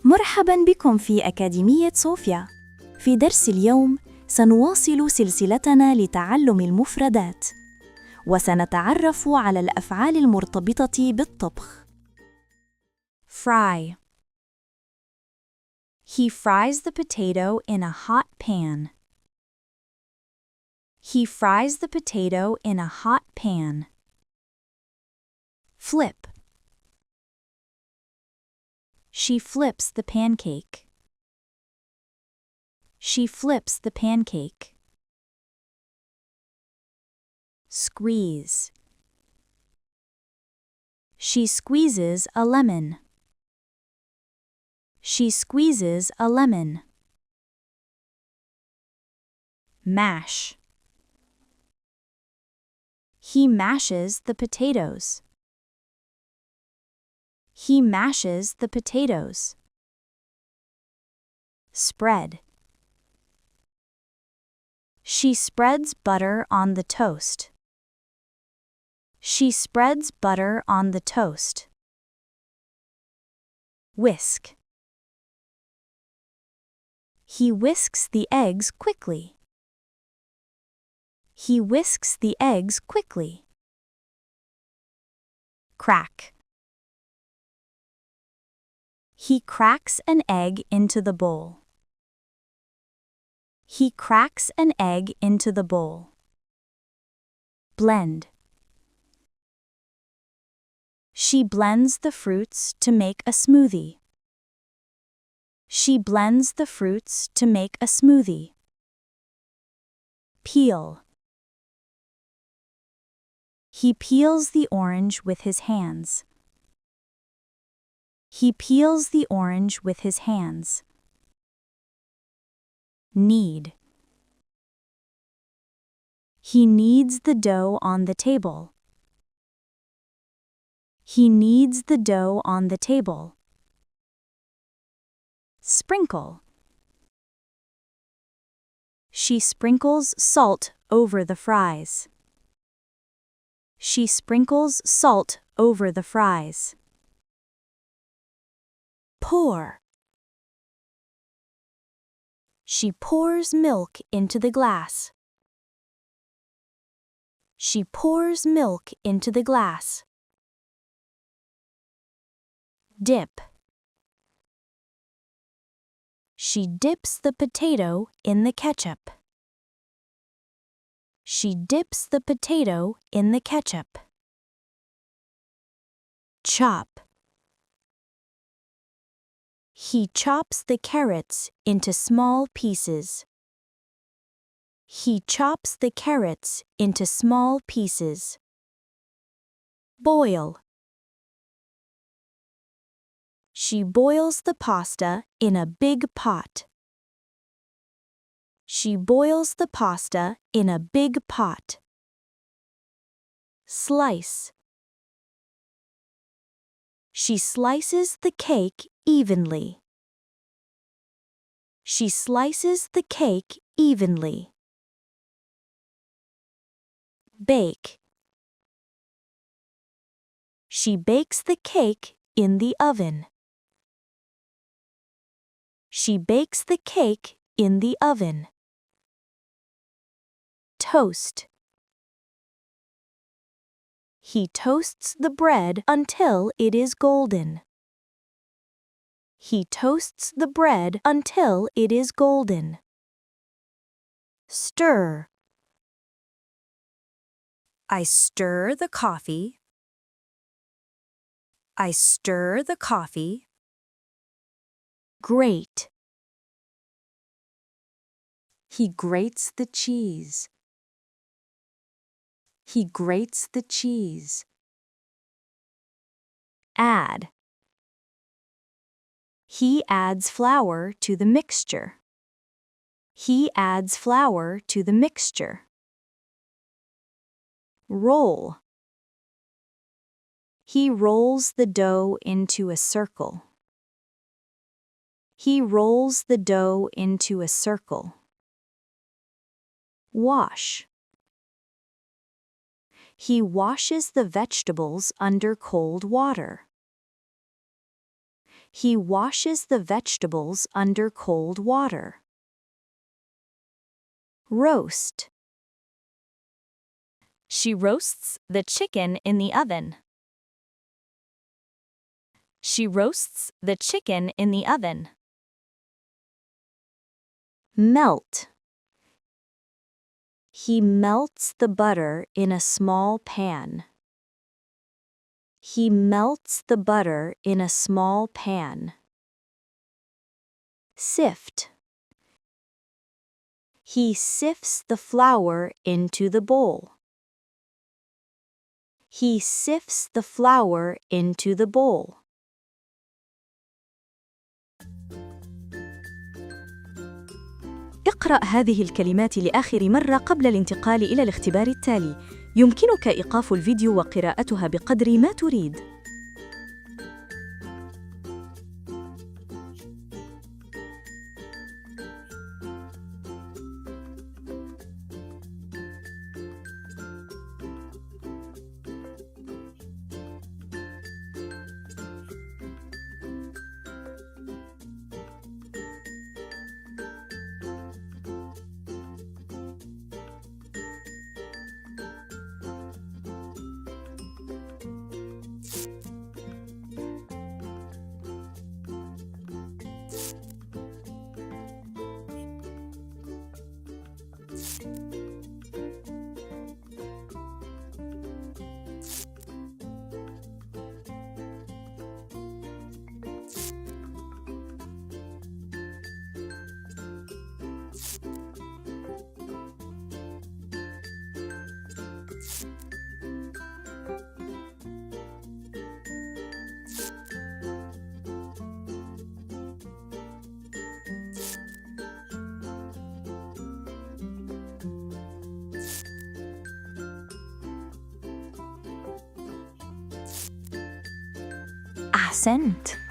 مرحباً بكم في أكاديمية صوفيا. في درس اليوم سنواصل سلسلتنا لتعلم المفردات، وسنتعرف على الأفعال المرتبطة بالطبخ. Fry. He fries the potato in a hot pan. He fries the potato in a hot pan. Flip. She flips the pancake. She flips the pancake. Squeeze. She squeezes a lemon. She squeezes a lemon. Mash. He mashes the potatoes. He mashes the potatoes. Spread. She spreads butter on the toast. She spreads butter on the toast. Whisk. He whisks the eggs quickly. He whisks the eggs quickly. Crack. He cracks an egg into the bowl. He cracks an egg into the bowl. Blend. She blends the fruits to make a smoothie. She blends the fruits to make a smoothie. Peel. He peels the orange with his hands. He peels the orange with his hands. Knead. He kneads the dough on the table. He kneads the dough on the table. Sprinkle. She sprinkles salt over the fries. She sprinkles salt over the fries. Pour. She pours milk into the glass. She pours milk into the glass. Dip. She dips the potato in the ketchup. She dips the potato in the ketchup. Chop. He chops the carrots into small pieces. He chops the carrots into small pieces. Boil. She boils the pasta in a big pot. She boils the pasta in a big pot. Slice. She slices the cake evenly. She slices the cake evenly. Bake. She bakes the cake in the oven. She bakes the cake in the oven. Toast. He toasts the bread until it is golden. He toasts the bread until it is golden. Stir. I stir the coffee. I stir the coffee. Grate. He grates the cheese. He grates the cheese. Add. He adds flour to the mixture. He adds flour to the mixture. Roll. He rolls the dough into a circle. He rolls the dough into a circle. Wash. He washes the vegetables under cold water. He washes the vegetables under cold water. Roast. She roasts the chicken in the oven. She roasts the chicken in the oven. Melt. He melts the butter in a small pan. He melts the butter in a small pan. Sift. He sifts the flour into the bowl. He sifts the flour into the bowl. اقرأ هذه الكلمات لآخر مرة قبل الانتقال إلى الاختبار التالي. يمكنك إيقاف الفيديو وقراءتها بقدر ما تريد. أحسنت.